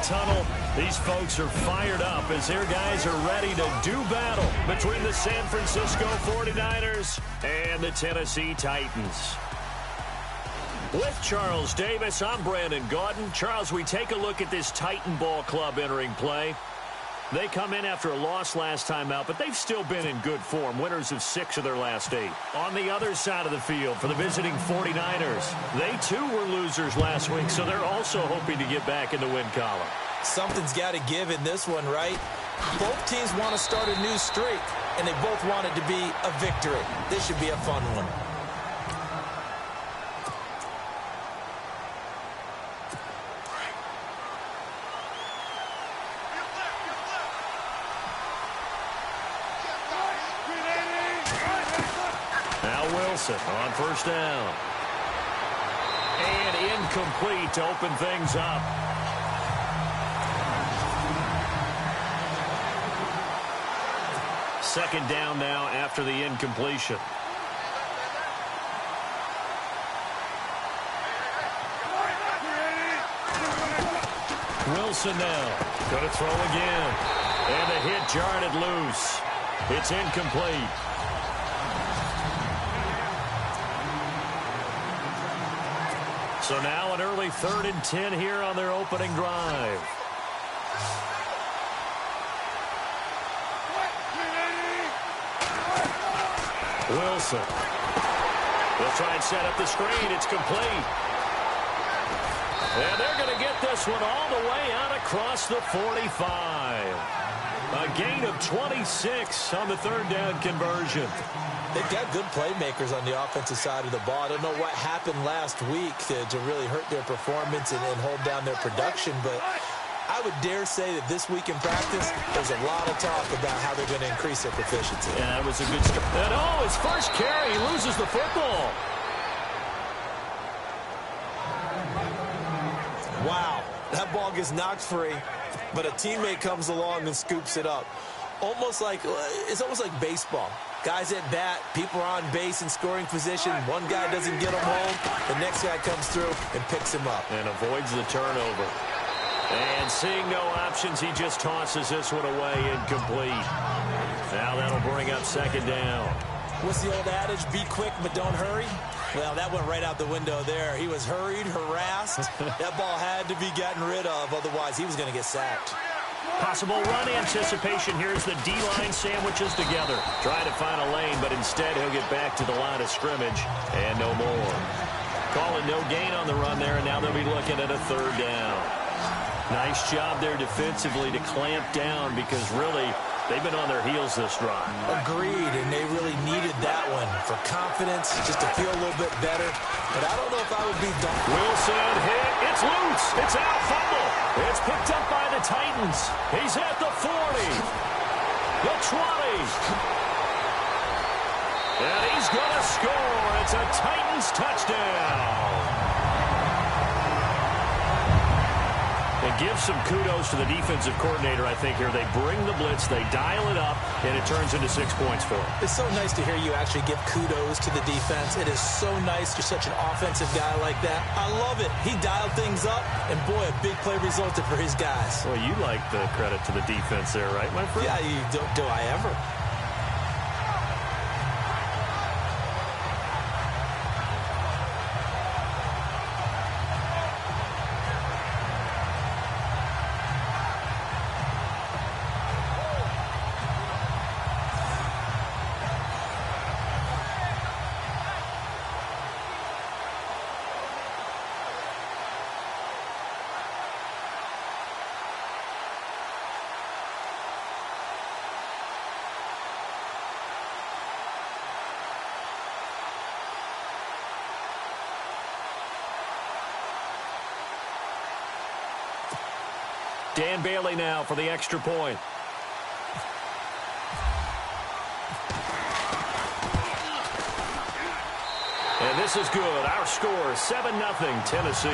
tunnel. These folks are fired up as their guys are ready to do battle between the San Francisco 49ers and the Tennessee Titans. With Charles Davis, I'm Brandon Gaudin. Charles, we take a look at this Titan ball club entering play. They come in after a loss last time out, but they've still been in good form, winners of 6 of their last 8. On the other side of the field for the visiting 49ers, they too were losers last week, so they're also hoping to get back in the win column. Something's got to give in this one, right? Both teams want to start a new streak, and they both want it to be a victory. This should be a fun one. Wilson on first down. And incomplete to open things up. Second down now after the incompletion. Wilson now. Going to throw again. And the hit jarred it loose. It's incomplete. So now an early 3rd and 10 here on their opening drive. Wilson. They'll try and set up the screen. It's complete. And they're going to get this one all the way out across the 45. A gain of 26 on the 3rd down conversion. They've got good playmakers on the offensive side of the ball. I don't know what happened last week to really hurt their performance and hold down their production, but I would dare say that this week in practice, there's a lot of talk about how they're going to increase their proficiency. Yeah, that was a good start. And his first carry, he loses the football. Wow, that ball gets knocked free, but a teammate comes along and scoops it up. It's almost like baseball. Guys at bat, people are on base in scoring position. One guy doesn't get him home. The next guy comes through and picks him up. And avoids the turnover. And seeing no options, he just tosses this one away incomplete. Now that'll bring up 2nd down. What's the old adage? Be quick, but don't hurry. Well, that went right out the window there. He was hurried, harassed. That ball had to be gotten rid of. Otherwise, he was going to get sacked. Possible run anticipation. Here's the D-line sandwiches together. Trying to find a lane, but instead he'll get back to the line of scrimmage. And no more. Calling no gain on the run there, and now they'll be looking at a 3rd down. Nice job there defensively to clamp down because really they've been on their heels this drive. Agreed, and they really needed that one for confidence, just to feel a little bit better. But I don't know if I would be done. Wilson hit. It's loose. It's out. Fumble. It's picked up by the Titans. He's at the 40. The 20. And he's going to score. It's a Titans touchdown. And give some kudos to the defensive coordinator, I think, here. They bring the blitz, they dial it up, and it turns into 6 points for them. It's so nice to hear you actually give kudos to the defense. It is so nice. You're such an offensive guy like that. I love it. He dialed things up, and boy, a big play resulted for his guys. Well, you like the credit to the defense there, right, my friend? Yeah, do I ever? Dan Bailey now for the extra point. And this is good. Our score, 7-0 Tennessee.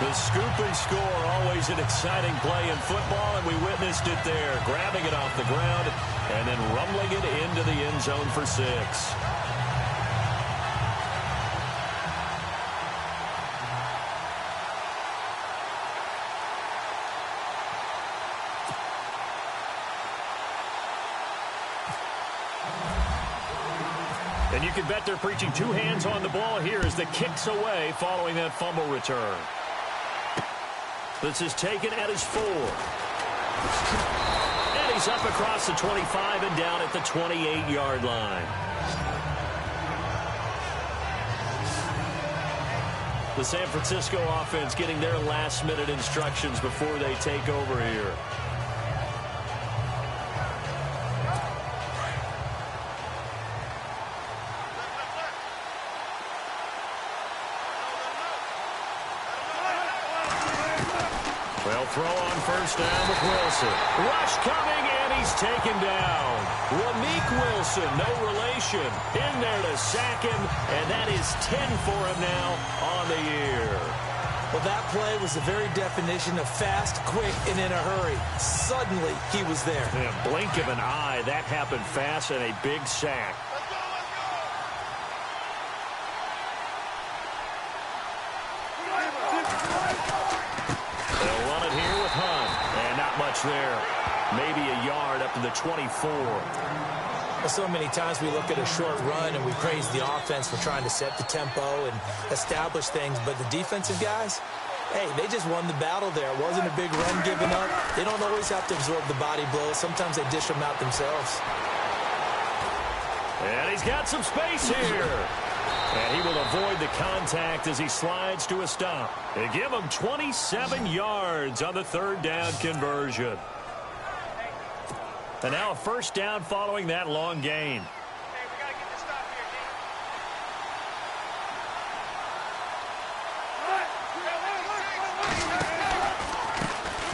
The scoop and score, always an exciting play in football, and we witnessed it there. Grabbing it off the ground and then rumbling it into the end zone for 6. 6 And you can bet they're preaching two hands on the ball here as the kick's away following that fumble return. This is taken at his 4. And he's up across the 25 and down at the 28-yard line. The San Francisco offense getting their last-minute instructions before they take over here. Well, throw on first down with Wilson. Rush coming, and he's taken down. Rameek Wilson, no relation, in there to sack him, and that is 10 for him now on the year. Well, that play was the very definition of fast, quick, and in a hurry. Suddenly, he was there. In a blink of an eye, that happened fast and a big sack. They'll run it here with Hunt, and not much there. Maybe a yard up to the 24. Well, so many times we look at a short run and we praise the offense for trying to set the tempo and establish things, but the defensive guys, hey, they just won the battle there. It wasn't a big run given up. They don't always have to absorb the body blows. Sometimes they dish them out themselves. And he's got some space here. And he will avoid the contact as he slides to a stop. They give him 27 yards on the third down conversion. And now a first down following that long gain.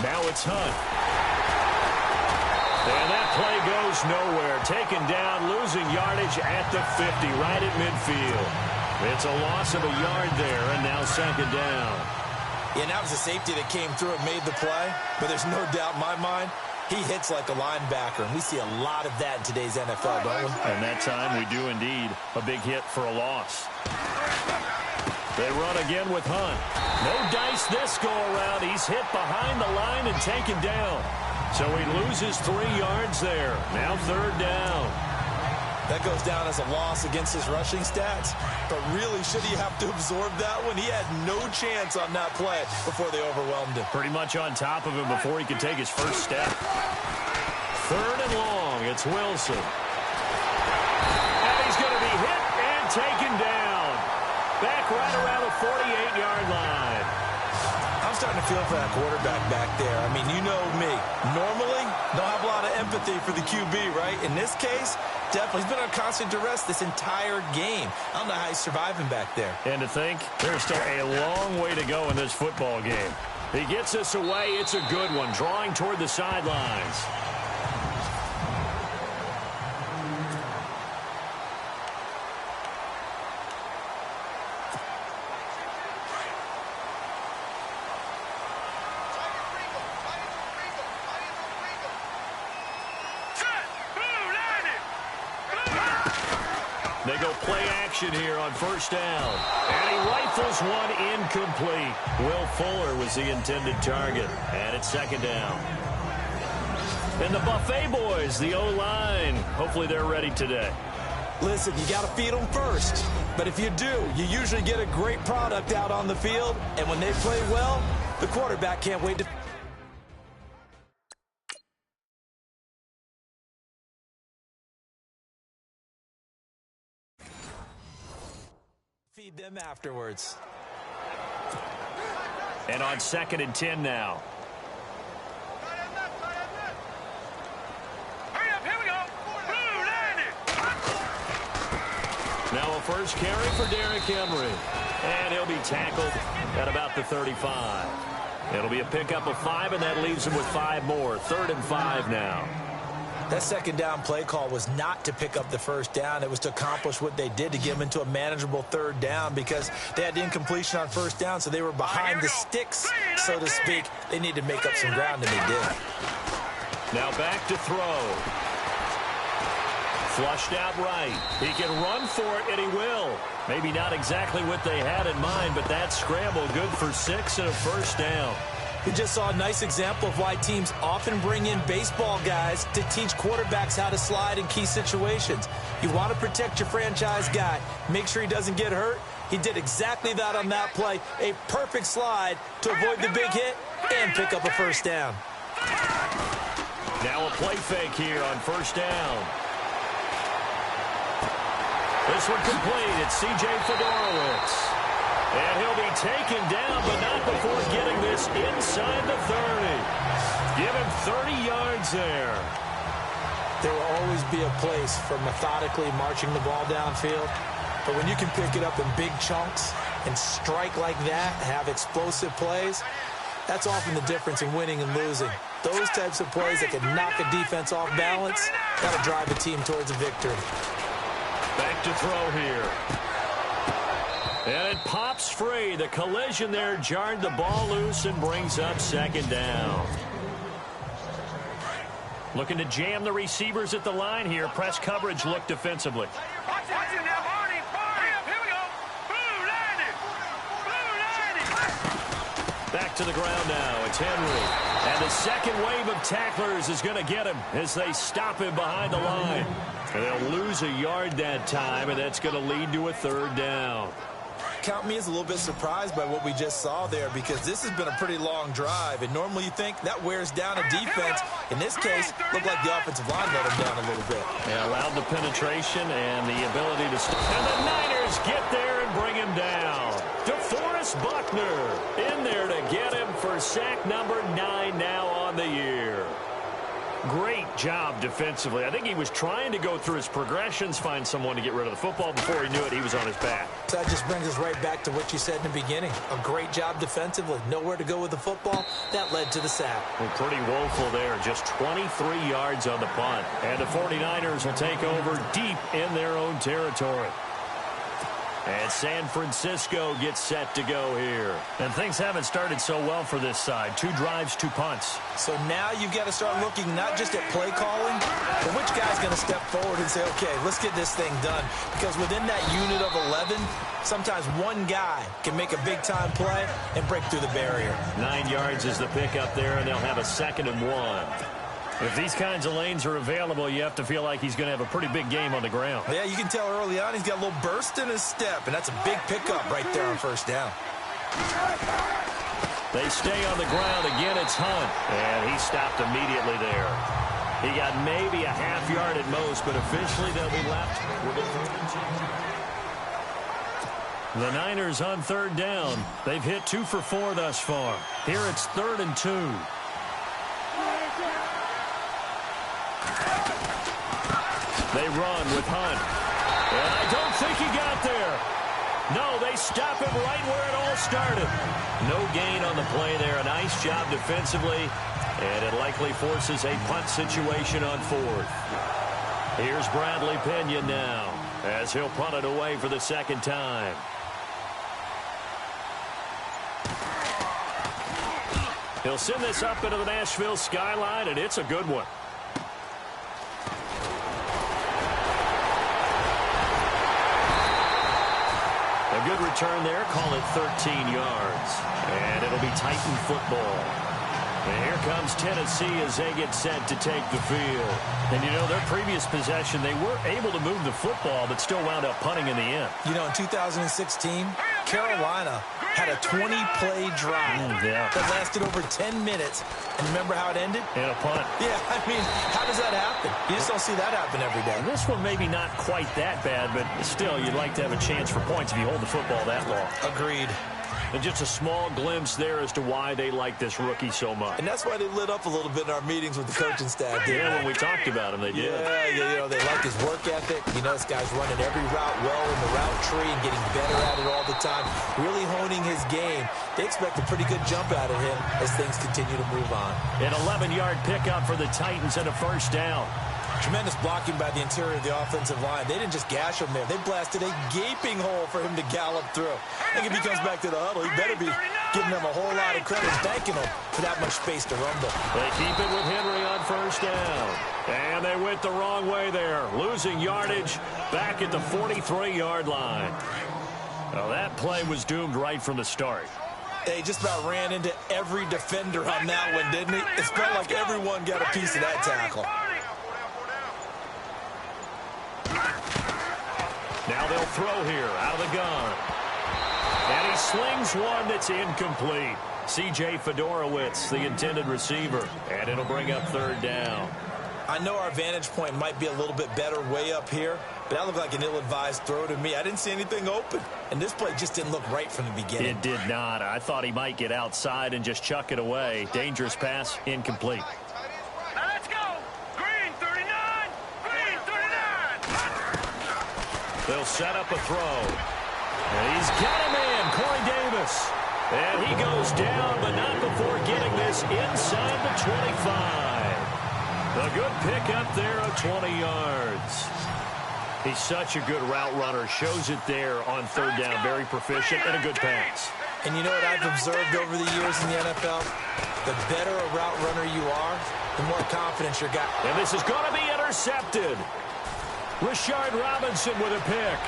Now it's Hunt. And that play goes nowhere. Taken down, losing yardage at the 50, right at midfield. It's a loss of a yard there, and now second down. Yeah, that was a safety that came through and made the play, but there's no doubt in my mind, he hits like a linebacker, and we see a lot of that in today's NFL, don't we? And that time we do indeed. A big hit for a loss. They run again with Hunt. No dice this go-around. He's hit behind the line and taken down. So he loses 3 yards there. Now third down. That goes down as a loss against his rushing stats. But really, should he have to absorb that one? He had no chance on that play before they overwhelmed him. Pretty much on top of him before he could take his first step. Third and long. It's Wilson. And he's going to be hit and taken down. Back right around the 48-yard line. I'm starting to feel for that quarterback back there. I mean, you know me. Normally, don't have a lot of empathy for the QB, right? In this case, definitely. He's been on constant duress this entire game. I don't know how he's surviving back there. And to think, there's still a long way to go in this football game. He gets us away. It's a good one, drawing toward the sidelines. They go play action here on first down. And he rifles one incomplete. Will Fuller was the intended target. And it's second down. And the Buffet boys, the O-line, hopefully they're ready today. Listen, you got to feed them first. But if you do, you usually get a great product out on the field. And when they play well, the quarterback can't wait to feed them afterwards. And on 2nd and 10 now. Hurry up, here we go. Blue, land it. Now a first carry for Derrick Henry. And he'll be tackled at about the 35. It'll be a pickup of 5, and that leaves him with 5 more. 3rd and 5 now. That second down play call was not to pick up the first down. It was to accomplish what they did, to get them into a manageable 3rd down, because they had the incompletion on first down, so they were behind the sticks, so to speak. They needed to make up some ground, and they did. Now back to throw. Flushed out right. He can run for it, and he will. Maybe not exactly what they had in mind, but that scramble good for 6 and a first down. We just saw a nice example of why teams often bring in baseball guys to teach quarterbacks how to slide in key situations. You want to protect your franchise guy. Make sure he doesn't get hurt. He did exactly that on that play. A perfect slide to avoid the big hit and pick up a first down. Now a play fake here on first down. This one complete. It's C.J. Fedorowicz. And he'll be taken down, but not before getting this inside the 30. Give him 30 yards there. There will always be a place for methodically marching the ball downfield. But when you can pick it up in big chunks and strike like that, have explosive plays, that's often the difference in winning and losing. Those types of plays that can knock a defense off balance, got to drive a team towards a victory. Back to throw here. And it pops free. The collision there jarred the ball loose and brings up second down. Looking to jam the receivers at the line here. Press coverage look defensively. Watch it now, Barney. Here we go. Blue landing. Back to the ground now. It's Henry. And the second wave of tacklers is going to get him as they stop him behind the line. And they'll lose a yard that time, and that's going to lead to a third down. Count me as a little bit surprised by what we just saw there, because this has been a pretty long drive, and normally you think that wears down a defense. In this case, looked like the offensive line let him down a little bit. Yeah, allowed the penetration and the ability to stop. And the Niners get there and bring him down. DeForest Buckner in there to get him for sack number 9 now on the year. Great job defensively. I think he was trying to go through his progressions, find someone to get rid of the football. Before he knew it, he was on his back. So that just brings us right back to what you said in the beginning. A great job defensively. Nowhere to go with the football. That led to the sack. Well, pretty woeful there. Just 23 yards on the punt. And the 49ers will take over deep in their own territory. And San Francisco gets set to go here. And things haven't started so well for this side. 2 drives, 2 punts. So now you've got to start looking not just at play calling, but which guy's going to step forward and say, okay, let's get this thing done. Because within that unit of 11, sometimes one guy can make a big-time play and break through the barrier. 9 yards is the pickup there, and they'll have a 2nd and 1. If these kinds of lanes are available, you have to feel like he's going to have a pretty big game on the ground. Yeah, you can tell early on he's got a little burst in his step, and that's a big pickup right there on first down. They stay on the ground. Again, it's Hunt, and he stopped immediately there. He got maybe a half yard at most, but officially they'll be left with a 3rd and 2. The Niners on 3rd down. They've hit 2 for 4 thus far. Here it's 3rd and 2. They run with Hunt. And I don't think he got there. No, they stop him right where it all started. No gain on the play there. A nice job defensively. And it likely forces a punt situation on 4th. Here's Bradley Pena now as he'll punt it away for the 2nd time. He'll send this up into the Nashville skyline, and it's a good one. A good return there. Call it 13 yards. And it'll be Titan football. And here comes Tennessee as they get set to take the field. And, you know, their previous possession, they were able to move the football, but still wound up punting in the end. You know, in 2016, Carolina had a 20-play drive that lasted over 10 minutes. And remember how it ended? And a punt. Yeah, I mean, how does that happen? You just don't see that happen every day. This one maybe not quite that bad, but still, you'd like to have a chance for points if you hold the football that long. Agreed. And just a small glimpse there as to why they like this rookie so much. And that's why they lit up a little bit in our meetings with the coaching staff. Yeah, when we talked about him, they did. Yeah, you know, they like his work ethic. You know, this guy's running every route well in the route tree and getting better at it all the time, really honing his game. They expect a pretty good jump out of him as things continue to move on. An 11-yard pickup for the Titans and a 1st down. Tremendous blocking by the interior of the offensive line. They didn't just gash him there. They blasted a gaping hole for him to gallop through. I think if he comes back to the huddle, he better be giving them a whole lot of credit, thanking them for that much space to rumble. They keep it with Henry on 1st down. And they went the wrong way there, losing yardage back at the 43-yard line. Well, that play was doomed right from the start. They just about ran into every defender on that one, didn't he? It felt like everyone got a piece of that tackle. Now they'll throw here out of the gun. And he slings one that's incomplete. C.J. Fedorowicz, the intended receiver. And it'll bring up third down. I know our vantage point might be a little bit better way up here, but that looked like an ill-advised throw to me. I didn't see anything open, and this play just didn't look right from the beginning. It did not. I thought he might get outside and just chuck it away. Dangerous pass, incomplete. Now let's go. Green 39. Green 39. They'll set up a throw. And he's got a man, Corey Davis. And he goes down, but not before getting this inside the 25. A good pickup there of 20 yards. He's such a good route runner. Shows it there on third down. Very proficient and a good pass. And you know what I've observed over the years in the NFL? The better a route runner you are, the more confidence you got. And this is going to be intercepted. Rashard Robinson with a pick.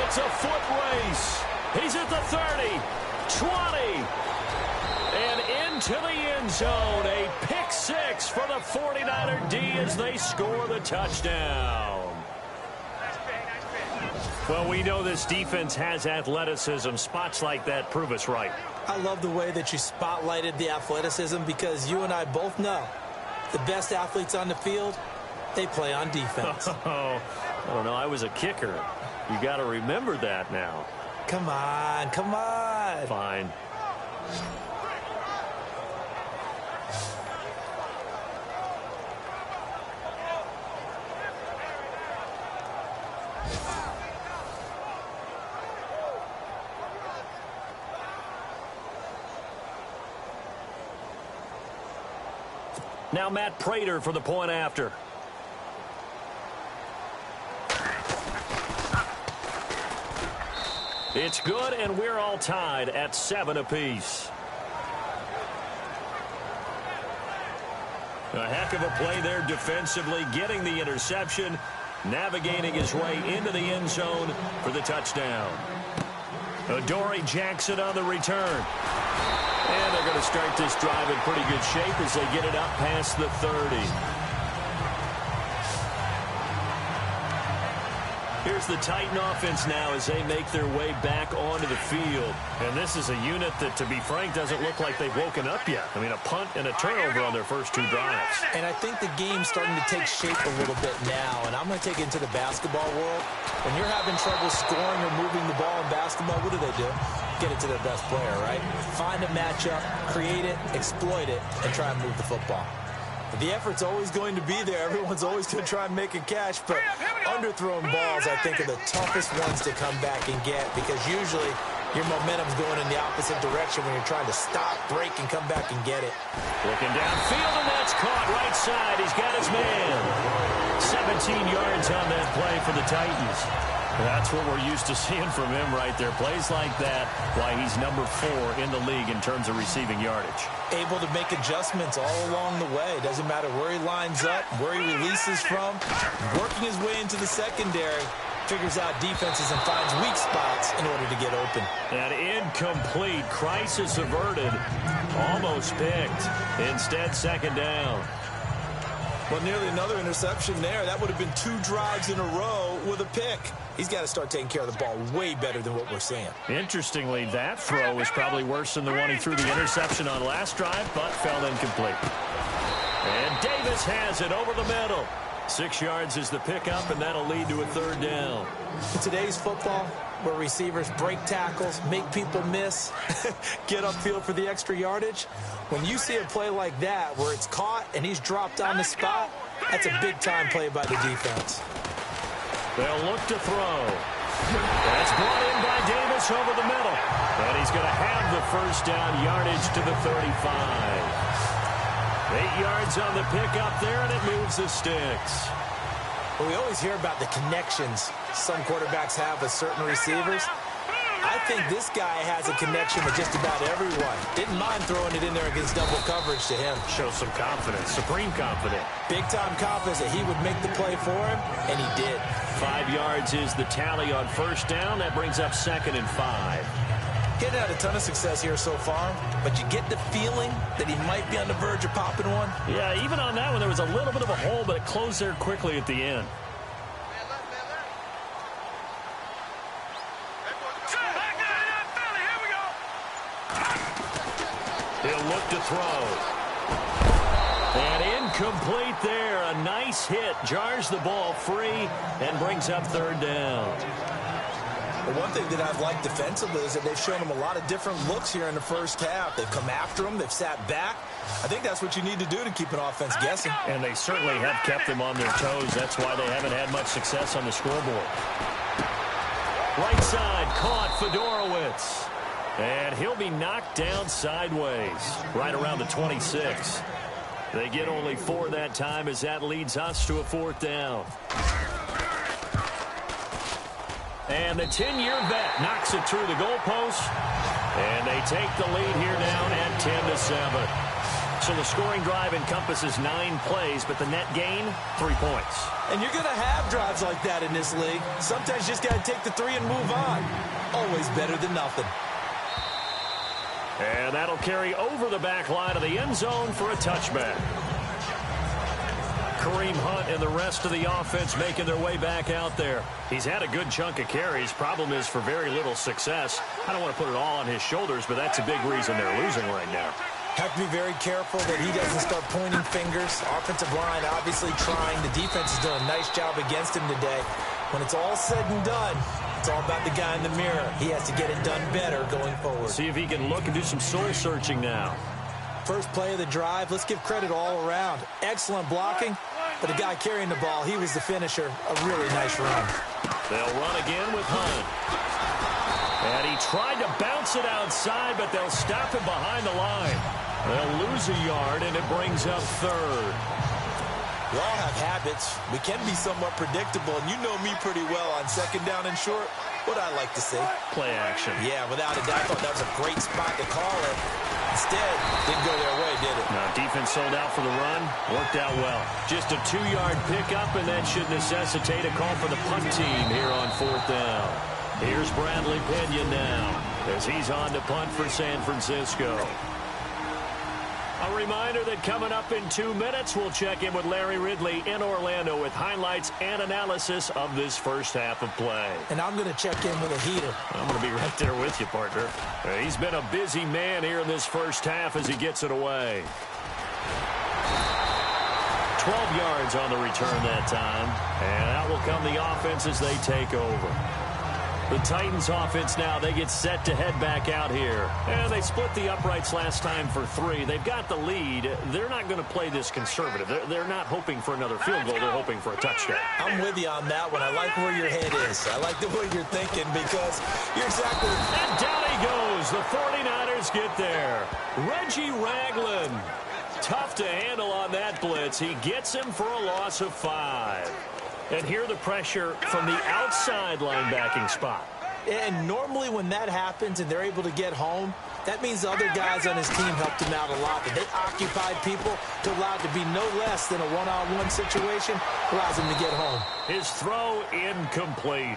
It's a foot race. He's at the 30, 20. And into the end zone, a pick six for the 49er D as they score the touchdown. Well, we know this defense has athleticism. Spots like that prove us right. I love the way that you spotlighted the athleticism because you and I both know the best athletes on the field, they play on defense. Oh, I don't know. I was a kicker. You got to remember that now. Come on, come on. Fine. Now Matt Prater for the point after. It's good, and we're all tied at 7 apiece. A heck of a play there defensively, getting the interception, navigating his way into the end zone for the touchdown. Adoree Jackson on the return. And they're going to start this drive in pretty good shape as they get it up past the 30. Here's the Titan offense now as they make their way back onto the field. And this is a unit that, to be frank, doesn't look like they've woken up yet. I mean, a punt and a turnover on their first 2 drives. And I think the game's starting to take shape a little bit now. And I'm going to take it into the basketball world. When you're having trouble scoring or moving the ball in basketball, what do? Get it to their best player, right? Find a matchup, create it, exploit it, and try and move the football. The effort's always going to be there. Everyone's always going to try and make a catch, but underthrown balls, I think, are the toughest ones to come back and get because usually your momentum's going in the opposite direction when you're trying to stop, break, and come back and get it. Looking downfield, and that's caught right side. He's got his man. 17 yards on that play for the Titans. That's what we're used to seeing from him right there. Plays like that, why he's number 4 in the league in terms of receiving yardage. Able to make adjustments all along the way. Doesn't matter where he lines up, where he releases from. Working his way into the secondary. Figures out defenses and finds weak spots in order to get open. That incomplete. Crisis averted. Almost picked. Instead, second down. Well, nearly another interception there. That would have been 2 drives in a row with a pick. He's got to start taking care of the ball way better than what we're seeing. Interestingly, that throw was probably worse than the one he threw the interception on last drive, but fell incomplete. And Davis has it over the middle. 6 yards is the pickup, and that'll lead to a third down. In today's football, where receivers break tackles, make people miss, get upfield for the extra yardage, when you see a play like that where it's caught and he's dropped on the spot, that's a big-time play by the defense. They'll look to throw. That's brought in by Davis over the middle. And he's going to have the first down yardage to the 35. 8 yards on the pickup there, and it moves the sticks. Well, we always hear about the connections some quarterbacks have with certain receivers. I think this guy has a connection with just about everyone. Didn't mind throwing it in there against double coverage to him. Shows some confidence, supreme confidence. Big-time confidence that he would make the play for him, and he did. 5 yards is the tally on first down. That brings up 2nd and 5. He hasn't had a ton of success here so far, but you get the feeling that he might be on the verge of popping one. Yeah, even on that one, there was a little bit of a hole, but it closed there quickly at the end. He'll look to throw. And incomplete there. A nice hit. Jars the ball free and brings up third down. Well, one thing that I've liked defensively is that they've shown him a lot of different looks here in the first half. They've come after him. They've sat back. I think that's what you need to do to keep an offense guessing. And they certainly have kept them on their toes. That's why they haven't had much success on the scoreboard. Right side, caught Fedorowicz. And he'll be knocked down sideways, right around the 26. They get only 4 that time as that leads us to a fourth down. And the 10-year vet knocks it through the goalpost. And they take the lead here down at 10-7. So the scoring drive encompasses 9 plays, but the net gain, 3 points. And you're going to have drives like that in this league. Sometimes you just got to take the 3 and move on. Always better than nothing. And that'll carry over the back line of the end zone for a touchback. Kareem Hunt and the rest of the offense making their way back out there. He's had a good chunk of carries. Problem is for very little success. I don't want to put it all on his shoulders, but that's a big reason they're losing right now. Have to be very careful that he doesn't start pointing fingers. Offensive line obviously trying. The defense has done a nice job against him today. When it's all said and done, it's all about the guy in the mirror. He has to get it done better going forward. See if he can look and do some soul searching now. First play of the drive, let's give credit all around. Excellent blocking, but the guy carrying the ball, he was the finisher. A really nice run. They'll run again with Hunt. And he tried to bounce it outside, but they'll stop him behind the line. They'll lose a yard, and it brings up third. We all have habits. We can be somewhat predictable, and you know me pretty well on second down and short. What I like to see. Play action. Yeah, without a doubt, I thought that was a great spot to call it. Instead, didn't go their way, did it? Now, defense sold out for the run. Worked out well. Just a 2-yard pickup, and that should necessitate a call for the punt team here on fourth down. Here's Bradley Pinion now as he's on to punt for San Francisco. A reminder that coming up in 2 minutes, we'll check in with Larry Ridley in Orlando with highlights and analysis of this first half of play. And I'm going to check in with a heater. I'm going to be right there with you, partner. He's been a busy man here in this first half as he gets it away. 12 yards on the return that time. And out will come the offense as they take over. The Titans offense now, they get set to head back out here. And they split the uprights last time for 3. They've got the lead. They're not going to play this conservative. They're not hoping for another field goal. They're hoping for a touchdown. I'm with you on that one. I like where your head is. I like the way you're thinking because you're exactly... And down he goes. The 49ers get there. Reggie Ragland. Tough to handle on that blitz. He gets him for a loss of 5. And here the pressure from the outside linebacking spot. And normally when that happens and they're able to get home, that means the other guys on his team helped him out a lot. That they occupied people to allow it to be no less than a one-on-one situation, allows him to get home. His throw incomplete.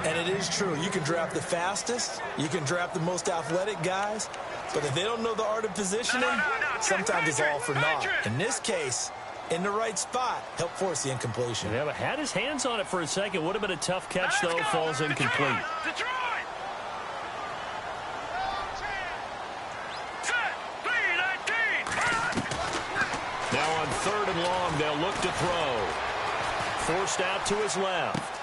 And it is true. You can draft the fastest. You can draft the most athletic guys. But if they don't know the art of positioning, sometimes it's all for naught. In this case, in the right spot, help force the incompletion. Yeah, but had his hands on it for a second. Would have been a tough catch, though. Falls incomplete. Now on 3rd and long, they'll look to throw. Forced out to his left.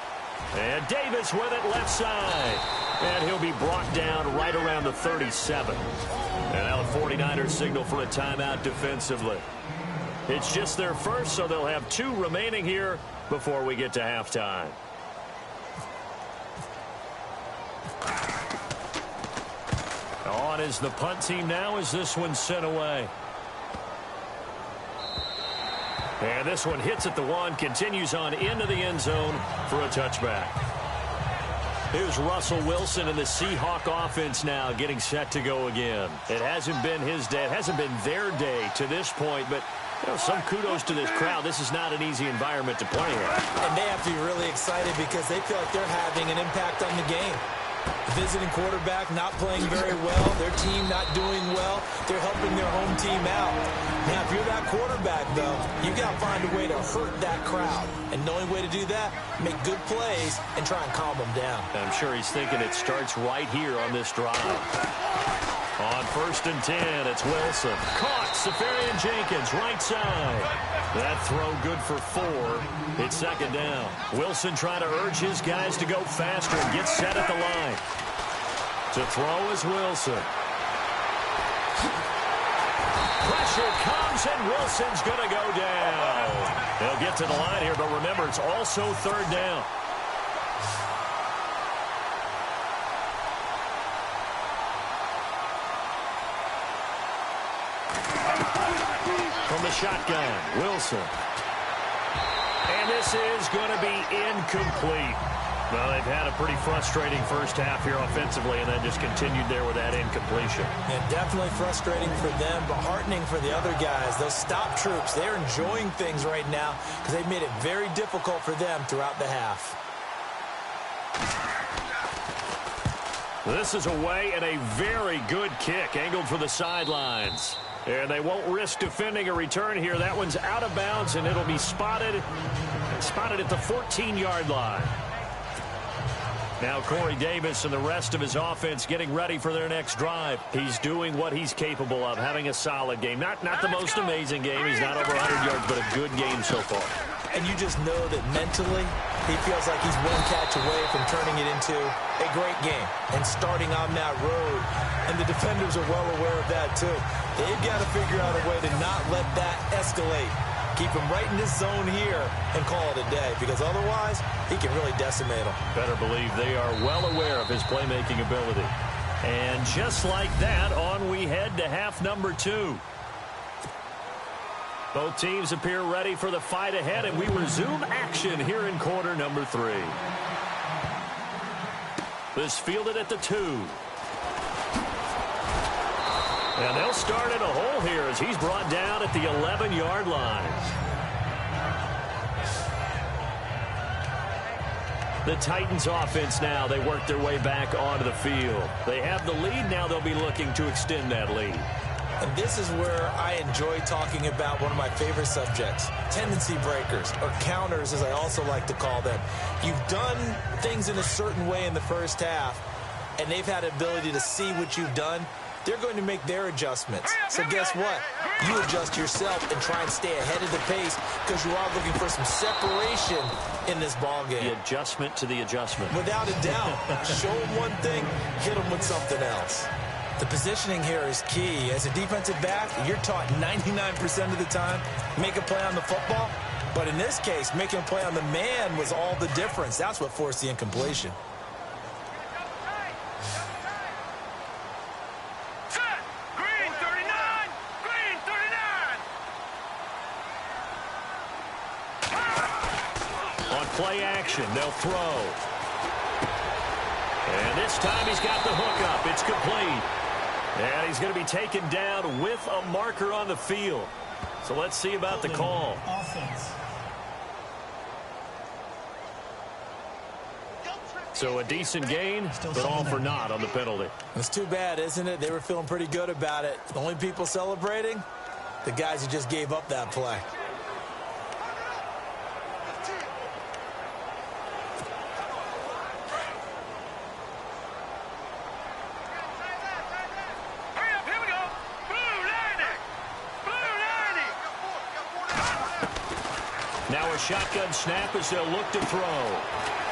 And Davis with it left side. And he'll be brought down right around the 37. And now the 49ers signal for a timeout defensively. It's just their first, so they'll have 2 remaining here before we get to halftime. On is the punt team now as this one's sent away. And this one hits at the 1, continues on into the end zone for a touchback. Here's Russell Wilson and the Seahawk offense now getting set to go again. It hasn't been his day. It hasn't been their day to this point, but you know, some kudos to this crowd. This is not an easy environment to play in. And they have to be really excited because they feel like they're having an impact on the game. Visiting quarterback not playing very well, their team not doing well, they're helping their home team out. Now, if you're that quarterback, though, you got to find a way to hurt that crowd. And the only way to do that, make good plays and try and calm them down. I'm sure he's thinking it starts right here on this drive. On 1st and 10, it's Wilson. Caught, Safarian Jenkins, right side. That throw good for 4. It's 2nd down. Wilson trying to urge his guys to go faster and get set at the line. To throw is Wilson. Pressure comes, and Wilson's going to go down. They'll get to the line here, but remember, it's also 3rd down. From the shotgun, Wilson. And this is going to be incomplete. Well, they've had a pretty frustrating first half here offensively, and then just continued there with that incompletion. And definitely frustrating for them, but heartening for the other guys. Those stop troops, they're enjoying things right now because they've made it very difficult for them throughout the half. This is away, and a very good kick angled for the sidelines. And they won't risk defending a return here. That one's out of bounds, and it'll be spotted at the 14-yard line. Now Corey Davis and the rest of his offense getting ready for their next drive. He's doing what he's capable of, having a solid game. Not the most amazing game. He's not over 100 yards, but a good game so far. And you just know that mentally he feels like he's one catch away from turning it into a great game and starting on that road. And the defenders are well aware of that too. They've got to figure out a way to not let that escalate. Keep him right in this zone here and call it a day, because otherwise he can really decimate them. Better believe they are well aware of his playmaking ability. And just like that, on we head to half number 2. Both teams appear ready for the fight ahead, and we resume action here in quarter number 3. This fielded at the 2. And they'll start in a hole here as he's brought down at the 11-yard line. The Titans offense now, they work their way back onto the field. They have the lead, now they'll be looking to extend that lead. And this is where I enjoy talking about one of my favorite subjects, tendency breakers, or counters as I also like to call them. You've done things in a certain way in the first half, and they've had the ability to see what you've done. They're going to make their adjustments. So guess what? You adjust yourself and try and stay ahead of the pace because you are looking for some separation in this ball game. The adjustment to the adjustment. Without a doubt. Show them one thing, hit them with something else. The positioning here is key. As a defensive back, you're taught 99% of the time, make a play on the football. But in this case, making a play on the man was all the difference. That's what forced the incompletion. Play action, they'll throw. And this time he's got the hook up. It's complete. And he's going to be taken down with a marker on the field. So let's see about the call. So a decent gain, but all for naught on the penalty. It's too bad, isn't it? They were feeling pretty good about it. The only people celebrating, the guys who just gave up that play. Now a shotgun snap as they'll look to throw.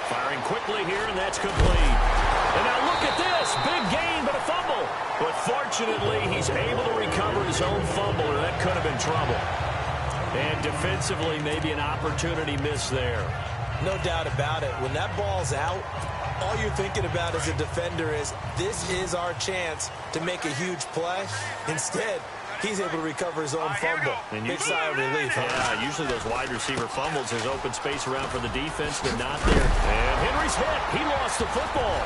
Firing quickly here, and that's complete. And now look at this. Big gain, but a fumble. But fortunately, he's able to recover his own fumble, or that could have been trouble. And defensively, maybe an opportunity missed there. No doubt about it. When that ball's out, all you're thinking about as a defender is, this is our chance to make a huge play. Instead, he's able to recover his own fumble. Big sigh of relief. Yeah, usually those wide receiver fumbles, there's open space around for the defense. They're not there. And Henry's hit. He lost the football.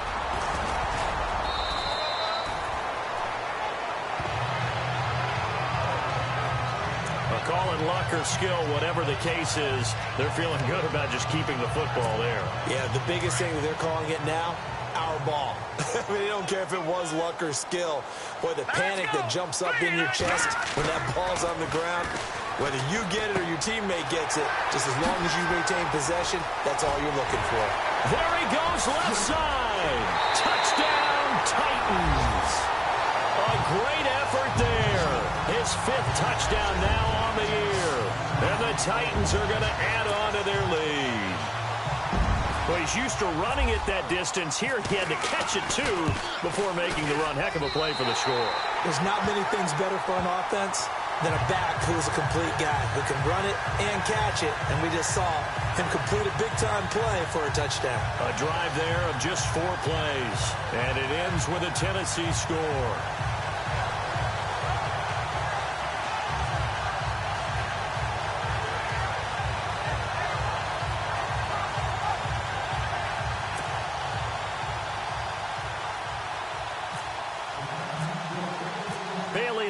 A call in luck or skill, whatever the case is, they're feeling good about just keeping the football there. Yeah, the biggest thing that they're calling it now, our ball. I mean, they don't care if it was luck or skill. Boy, the panic that jumps up in your chest when that ball's on the ground, whether you get it or your teammate gets it, just as long as you retain possession, that's all you're looking for. There he goes, left side. Touchdown, Titans. A great effort there. His 5th touchdown now on the year. And the Titans are going to add on to their lead. Well, he's used to running it that distance. Here he had to catch it, too, before making the run. Heck of a play for the score. There's not many things better for an offense than a back who is a complete guy who can run it and catch it. And we just saw him complete a big-time play for a touchdown. A drive there of just 4 plays. And it ends with a Tennessee score.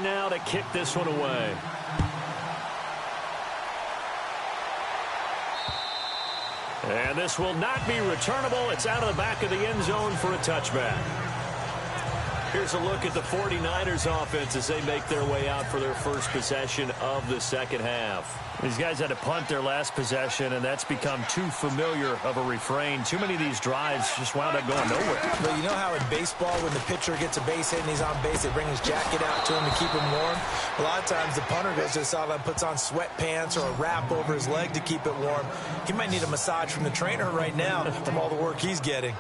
Now to kick this one away. And this will not be returnable. It's out of the back of the end zone for a touchback. Here's a look at the 49ers offense as they make their way out for their first possession of the second half. These guys had to punt their last possession, and that's become too familiar of a refrain. Too many of these drives just wound up going nowhere. But you know how in baseball, when the pitcher gets a base hit and he's on base, they bring his jacket out to him to keep him warm? A lot of times the punter goes to the sideline, puts on sweatpants or a wrap over his leg to keep it warm. He might need a massage from the trainer right now from all the work he's getting.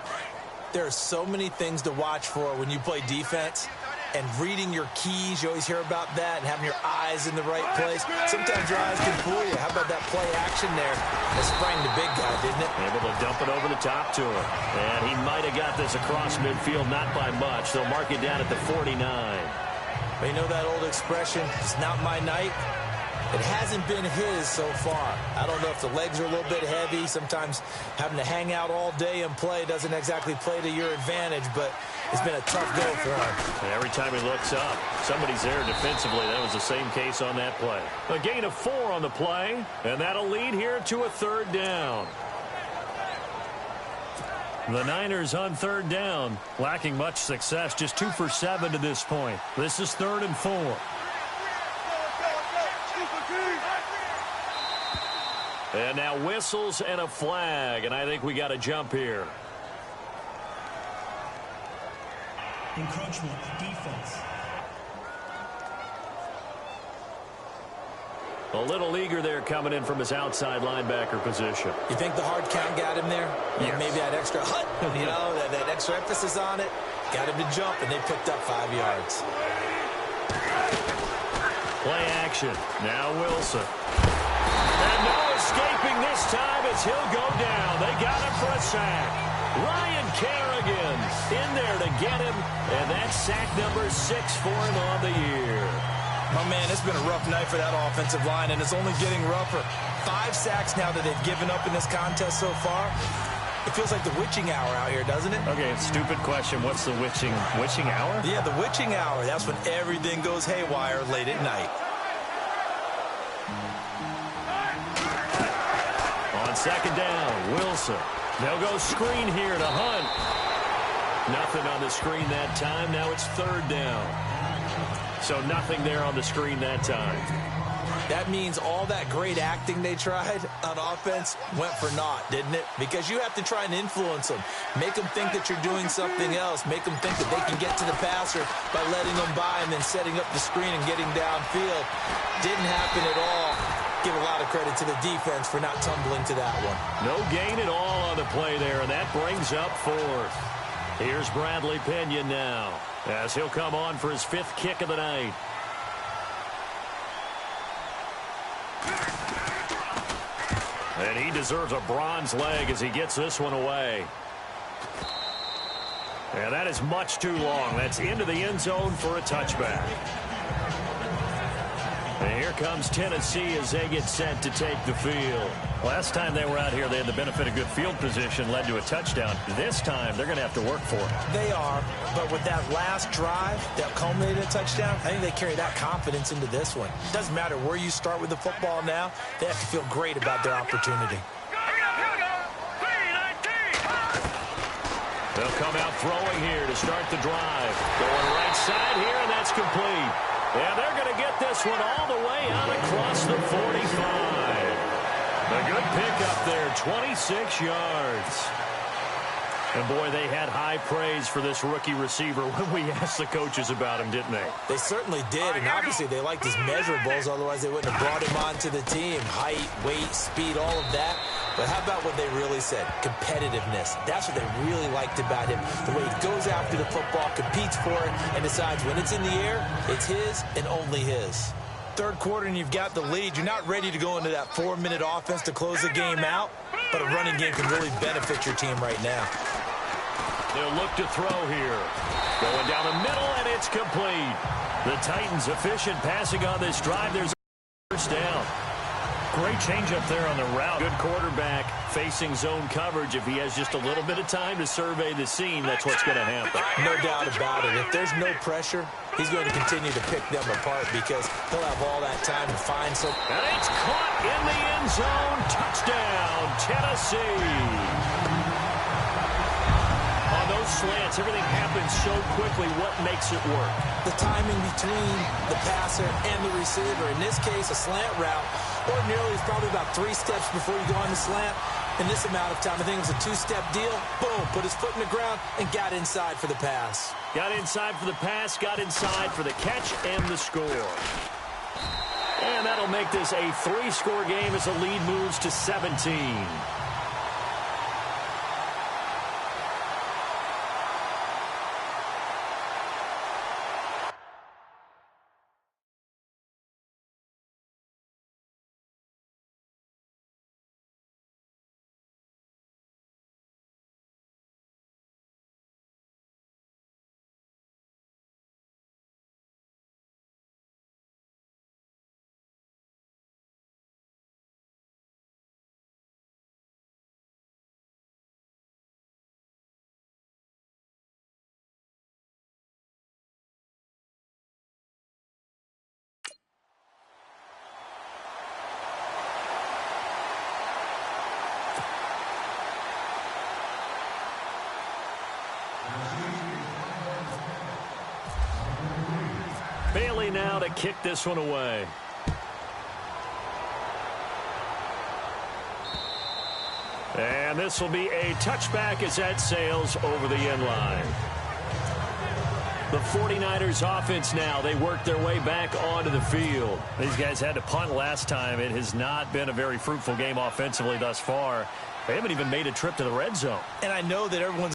There are so many things to watch for when you play defense. And reading your keys, you always hear about that, and having your eyes in the right place. Sometimes your eyes can fool you. How about that play action there? That sprang the big guy, didn't it? Able to dump it over the top to him. And he might have got this across midfield, not by much. They'll mark it down at the 49. But you know that old expression, it's not my night? It hasn't been his so far. I don't know if the legs are a little bit heavy. Sometimes having to hang out all day and play doesn't exactly play to your advantage, but it's been a tough go for him. And every time he looks up, somebody's there defensively. That was the same case on that play. A gain of 4 on the play, and that'll lead here to a 3rd down. The Niners on 3rd down, lacking much success, just 2 for 7 to this point. This is 3rd and 4. And now whistles and a flag, and I think we got a jump here. Encroachment, defense. A little eager there coming in from his outside linebacker position. You think the hard count got him there? Yes. Maybe that extra hut, you know, that extra emphasis on it. Got him to jump, and they picked up 5 yards. Play action. Now Wilson. And no escaping this time as he'll go down. They got him for a sack. Ryan Kerrigan in there to get him, and that's sack number 6 for him on the year. Oh, man, it's been a rough night for that offensive line, and it's only getting rougher. 5 sacks now that they've given up in this contest so far. It feels like the witching hour out here, doesn't it? Okay, stupid question. What's the witching hour? Yeah, the witching hour. That's when everything goes haywire late at night. On 2nd down, Wilson. They'll go screen here to Hunt. Nothing on the screen that time. Now it's 3rd down. So nothing there on the screen that time. That means all that great acting they tried on offense went for naught, didn't it? Because you have to try and influence them. Make them think that you're doing something else. Make them think that they can get to the passer by letting them by and then setting up the screen and getting downfield. Didn't happen at all. Give a lot of credit to the defense for not tumbling to that one. No gain at all on the play there, and that brings up 4th. Here's Bradley Pinion now, as he'll come on for his 5th kick of the night. And he deserves a bronze leg as he gets this one away. And that is much too long. That's into the end zone for a touchback. And here comes Tennessee as they get set to take the field. Last time they were out here, they had the benefit of good field position, led to a touchdown. This time, they're going to have to work for it. They are, but with that last drive that culminated in a touchdown, I think they carry that confidence into this one. It doesn't matter where you start with the football now. They have to feel great about their opportunity. They'll come out throwing here to start the drive. Going right side here, and that's complete. And they're going to get this one all the way out across the 45. A good pickup there, 26 yards. And, boy, they had high praise for this rookie receiver when we asked the coaches about him, didn't they? They certainly did, and obviously they liked his measurables, otherwise they wouldn't have brought him onto the team. Height, weight, speed, all of that. But how about what they really said? Competitiveness. That's what they really liked about him. The way he goes after the football, competes for it, and decides when it's in the air, it's his and only his. Third quarter and you've got the lead. You're not ready to go into that 4-minute offense to close the game out, but a running game can really benefit your team right now. They'll look to throw here. Going down the middle, and it's complete. The Titans efficient passing on this drive. There's a first down. Great change up there on the route. Good quarterback facing zone coverage. If he has just a little bit of time to survey the scene, that's what's going to happen. No doubt about it. If there's no pressure, he's going to continue to pick them apart because he'll have all that time to find some. And it's caught in the end zone. Touchdown, Tennessee. On those slants, everything happens so quickly. What makes it work? The timing between the passer and the receiver. In this case, a slant route. Ordinarily, it's probably about 3 steps before you go on the slant. In this amount of time, I think it was a 2-step deal. Boom, put his foot in the ground and got inside for the pass. Got inside for the pass, got inside for the catch and the score. And that'll make this a 3-score game as the lead moves to 17. Bailey now to kick this one away. And this will be a touchback as that sails over the end line. The 49ers offense now, they work their way back onto the field. These guys had to punt last time. It has not been a very fruitful game offensively thus far. They haven't even made a trip to the red zone. And I know that everyone's